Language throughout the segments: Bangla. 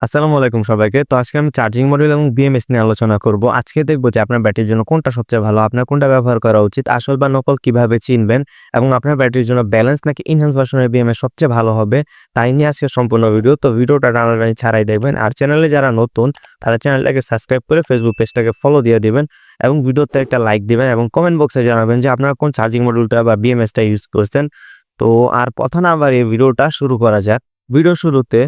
আসসালামু আলাইকুম সবাইকে। তো আজকে আমি চার্জিং মডিউল এবং বিএমএস নিয়ে আলোচনা করব। আজকে দেখব যে আপনার ব্যাটারির জন্য কোনটা সবচেয়ে ভালো, আপনার কোনটা ব্যবহার করা উচিত, আসল বা নকল কিভাবে চিনবেন এবং আপনার ব্যাটারির জন্য ব্যালেন্স নাকি ইনহ্যান্স ভার্সনের বিএমএস সবচেয়ে ভালো হবে, তাই নিয়ে আজকে সম্পূর্ণ ভিডিও। তো ভিডিওটা টানাটানি ছাড়াই দেখবেন। আর চ্যানেলে যারা নতুন তারা চ্যানেলটাকে সাবস্ক্রাইব করে ফেসবুক পেজটাকে ফলো দিয়ে দিবেন এবং ভিডিওতে একটা লাইক দিবেন এবং কমেন্ট বক্সে জানাবেন যে আপনারা কোন চার্জিং মডিউলটা বা বিএমএসটা ইউজ করছেন। তো আর কথা না বাড়িয়ে ভিডিওটা শুরু করা যাক। ভিডিও শুরুতে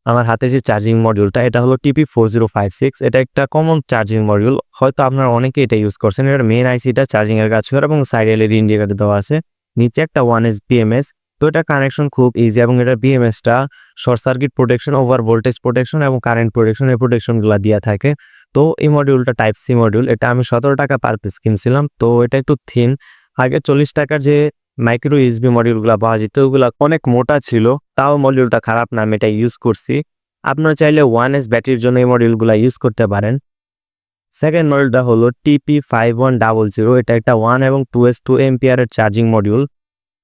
আমার হাতে যে চার্জিং মডিউলটা এটা হলো TP4056। এটা একটা কমন চার্জিং মডিউল, হয়তো আপনারা অনেকে এটা ইউজ করছেন। এটার মেইন আইসিটা চার্জিং এর কাজ করে এবং সাইড এলইডি ইন্ডিকেটর দেওয়া আছে, নিচে একটা 1S BMS। তো এটা কানেকশন খুব ইজি এবং এটা বিএমএসটা short circuit protection, over voltage protection এবং কারেন্ট প্রোটেকশন, এই প্রোটেকশনগুলো দিয়ে থাকে। তো এই মডিউলটা টাইপ সি মডিউল, এটা আমি 17 টাকা পার পিস কিনছিলাম। তো এটা একটু থিন, আগে 40 টাকার যে মাইক্রো ইউএসবি মডিউলগুলো পাওয়া যেত ওগুলা অনেক মোটা ছিল, তাও মডিউলটা খারাপ না, আমি এটা ইউজ করছি। আপনারা চাইলে 1S ব্যাটারির জন্য এই মডিউলগুলো ইউজ করতে পারেন। সেকেন্ড মডিউলটা হলো TP5100। এটা একটা 1 এবং 2S 2 এম্পিয়ারের চার্জিং মডিউল।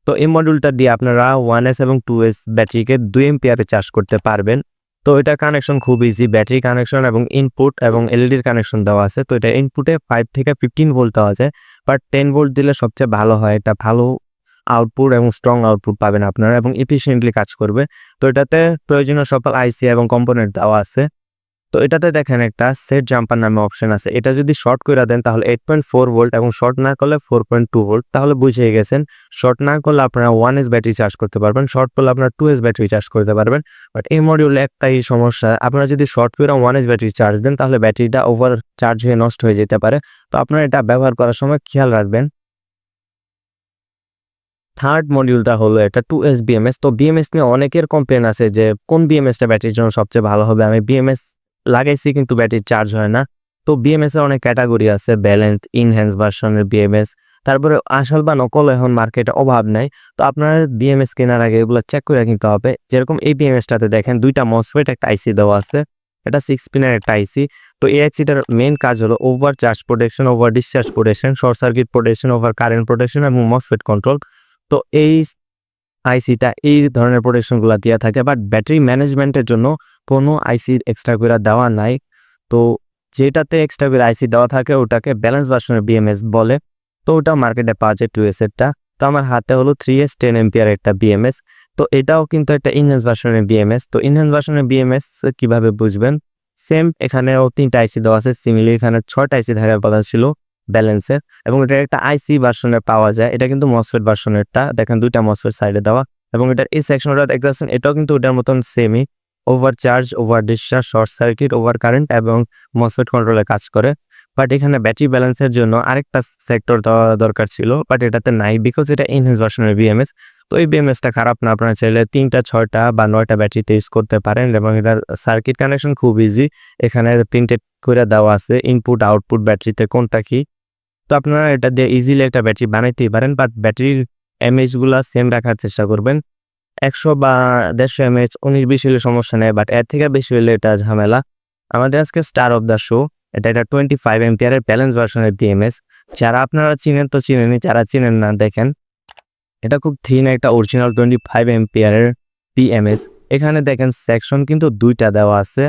তো এই মডিউলটা দিয়ে আপনারা 1S এবং 2S ব্যাটারিকে 2 এম্পিয়ারে চার্জ করতে পারবেন। তো এটা কানেকশন খুব ইজি, ব্যাটারি কানেকশন এবং ইনপুট এবং এলইডির কানেকশন দেওয়া আছে। তো এটা ইনপুটে 5 থেকে 15 ভোল্ট দেওয়া যায়, বাট 10 ভোল্ট দিলে সবচেয়ে ভালো হয়। এটা ভালো আউটপুট এবং স্ট্রং আউটপুট পাবেন আপনারা এবং এফিশিয়েন্টলি কাজ করবে। তো এটাতে প্রয়োজনীয় সকল আইসি এবং কম্পোনেন্ট দেওয়া আছে। তো এটাতে দেখেন একটা সেট জাম্পার নামে অপশন আছে, এটা যদি শর্ট করে দেন তাহলে 8.4 ভোল্ট এবং শর্ট না করলে 4.2 ভোল্ট। তাহলে বুঝে গেছেন, শর্ট না করলে আপনারা 1S ব্যাটারি চার্জ করতে পারবেন, শর্ট করলে আপনারা 2S ব্যাটারি চার্জ করতে পারবেন। বাট এই মডিউলে একটাই সমস্যা, আপনারা যদি শর্ট করে 1S ব্যাটারি চার্জ দেন তাহলে ব্যাটারিটা ওভার চার্জ হয়ে নষ্ট হয়ে যেতে পারে। তো আপনারা এটা ব্যবহার করার সময় খেয়াল রাখবেন। থার্ড মডিউলটা হলো একটা 2S BMS। তো বিএমএস নিয়ে অনেকের কমপ্লেন আছে যে কোন বিএমএসটা ব্যাটারির জন্য সবচেয়ে ভালো হবে। আমি বিএমএস লাগাইছি কিন্তু ব্যাটারি চার্জ হয় না। তো বিএমএস এর অনেক ক্যাটাগরি আছে, ব্যালেন্স, ইনহ্যান্স ভার্সনের বিএমএস, তারপরে আসল বা নকল এখন মার্কেটে অভাব নাই। তো আপনার বিএমএস কেনার আগে এগুলো চেক করে কিনতে হবে। যেরকম এই বিএমএসটাতে দেখেন দুইটা মসফেট একটা আইসি দেওয়া আছে, এটা 6 পিনের একটা আইসি। তো এই আইসিটার মেইন কাজ হলো over charge protection, over discharge protection, short circuit protection, over current protection এবং মসফেট কন্ট্রোল। তো এই আইসিটা এই ধরনের প্রোটেকশনগুলো দিয়ে থাকে, বাট ব্যাটারি ম্যানেজমেন্টের জন্য কোনো আইসি এক্সট্রা করে দেওয়া নাই। তো যেটাতে এক্সট্রা করে আইসি দেওয়া থাকে ওটাকে ব্যালেন্স ভার্সনের বিএমএস বলে। তো ওটা মার্কেটে পাওয়া যায় 2S এরটা। তো আমার হাতে হলো 3S 10 এম্পিয়ার একটা বিএমএস। তো এটাও কিন্তু একটা ইনহ্যান্স ভার্সনের বিএমএস। তো ইনহ্যান্স ভার্সনের বিএমএস কিভাবে বুঝবেন, সেম এখানেও 3টা আইসি দেওয়া আছে, সিমিলি এখানে 6টা আইসি থাকার কথা ছিল ব্যালেন্সের, এবং এটা একটা আইসি ভার্সনে পাওয়া যায়। এটা কিন্তু মসফেট ভার্সনেরটা, দেখেন দুইটা মসফেট সাইডে দেওয়া এবং এটার এই সেকশনটা দেখতেছেন এটাও কিন্তু ওটার মতন সেমই, over charge, over discharge, short circuit, over current এবং মসফেট কন্ট্রোলে কাজ করে। বাট এখানে ব্যাটারি ব্যালেন্সের জন্য আরেকটা সেক্টর দেওয়া দরকার ছিল, বাট এটাতে নাই, বিকজ এটা ইনহ্যান্স ভার্সনের বিএমএস। তো এই বিএমএসটা খারাপ না, আপনারা চাইলে 3টা 6টা বা 9টা ব্যাটারিতে ইউজ করতে পারেন এবং এটার সার্কিট কানেকশন খুব ইজি। এখানে প্রিন্টেড করে দেওয়া আছে ইনপুট আউটপুট ব্যাটারিতে কোনটা কি। তো আপনারা এটা দিয়ে ইজিলি একটা ব্যাটারি বানাইতেই পারেন, বাট ব্যাটারির এমএইচগুলো সেম রাখার চেষ্টা করবেন। 100 বা 150 এমএইচ 19-20 হলে সমস্যা নেই, বাট এর থেকে বেশি হলে এটা ঝামেলা। আমাদের আজকে স্টার অফ দ্য শো, এটা 25 এম্পিয়ারের ব্যালেন্স ভার্সনের বিএমএস। যারা আপনারা চিনেন তো চিনেনি, যারা চিনেন না দেখেন, এটা খুব থিন একটা অরিজিনাল 25 এম্পিয়ারের বিএমএস। এখানে দেখেন সেকশন কিন্তু 2টা দেওয়া আছে,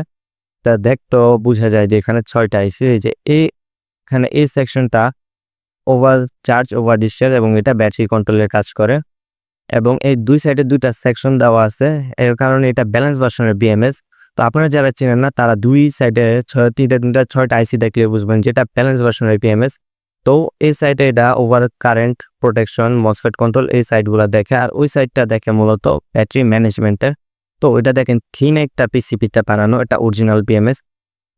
তা দেখতো বোঝা যায় যে এখানে 6টা আইসি। এই যে এখানে এই সেকশনটা ওভার চার্জ, ওভার ডিসচার্জ এবং এটা ব্যাটারি কন্ট্রোলের কাজ করে এবং এই দুই সাইডে 2টা সেকশন দেওয়া আছে, এর কারণে এটা ব্যালেন্স ভার্সনের বিএমএস। তো আপনারা যারা চেনেন না তারা দুই সাইডে 6টা আইসি দেখলে বুঝবেন যেটা ব্যালেন্স ভার্সনের বিএমএস। তো এই সাইডে এটা over current protection, MOSFET control, এই সাইডগুলো দেখে, আর ওই সাইডটা দেখে মূলত ব্যাটারি ম্যানেজমেন্টের। তো এটা দেখেন থিন একটা পিসিপিতে বানানো, এটা অরিজিনাল বিএমএস।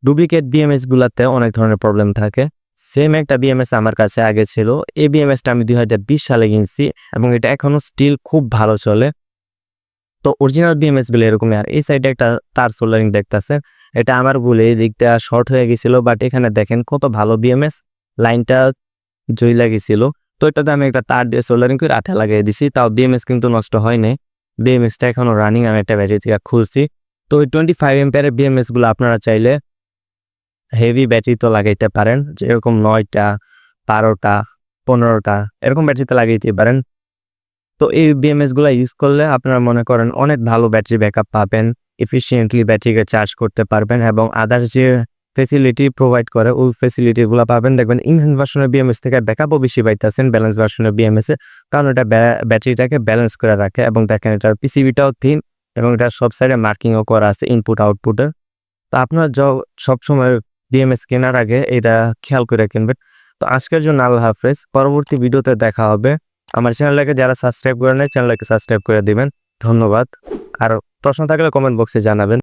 ডুপ্লিকেট বিএমএস গুলাতে অনেক ধরনের প্রবলেম থাকে। সেম একটা বিএমএস আমার কাছে আগে ছিল, এই বিএমএসটা আমি 2020 সালে কিনছি এবং এটা এখনো স্টিল খুব ভালো চলে। তো অরিজিনাল বিএমএস গুলো এরকমই। আর এই সাইডে একটা তার সোল্ডারিং দেখতেছেন, এটা আমার ভুলে এই দিকটা শর্ট হয়ে গেছিল, বাট এখানে দেখেন কত ভালো বিএমএস, লাইনটা জইলা গেছিল। তো এটাতে আমি একটা তার দিয়ে সোল্ডারিং করে আঠা লাগিয়ে দিছি, তাও বিএমএস কিন্তু নষ্ট হয় নাই। বিএমএসটা এখনো রানিং, আমি একটা ব্যাটারি থেকে খুলছি। তো ওই 25 এম্পিয়ারের বিএমএস গুলো আপনারা চাইলে হেভি ব্যাটারি তো লাগাইতে পারেন, যেরকম 9টা 12টা 15টা এরকম ব্যাটারিতে লাগাইতে পারেন। তো এই বিএমএস গুলা ইউজ করলে আপনারা মনে করেন অনেক ভালো ব্যাটারি ব্যাকআপ পাবেন, এফিসিয়েন্টলি ব্যাটারিকে চার্জ করতে পারবেন এবং আদার্স যে ফেসিলিটি প্রোভাইড করে ওই ফেসিলিটিগুলো পাবেন। দেখবেন ইনহ্যান্স ভার্সনের বিএমএস থেকে ব্যাকআপও বেশি পাইতেছেন ব্যালেন্স ভার্সনের বিএমএস এ, কারণ এটা ব্যাটারিটাকে ব্যালেন্স করে রাখে এবং দেখেন এটার পিসিবিটাও থিন এবং এটা সব সাইডে মার্কিংও করা আছে ইনপুট আউটপুটের। তো আপনারা সবসময় বিএমএস কেনার আগে এটা খেয়াল করে কিনবেন। তো আজকের জন্য আল্লাহ হাফেজ, পরবর্তী ভিডিওতে দেখা হবে। আমার চ্যানেলটাকে যারা সাবস্ক্রাইব করে নেয় চ্যানেলটাকে সাবস্ক্রাইব করে দিবেন, ধন্যবাদ। আর প্রশ্ন থাকলে কমেন্ট বক্সে জানাবেন।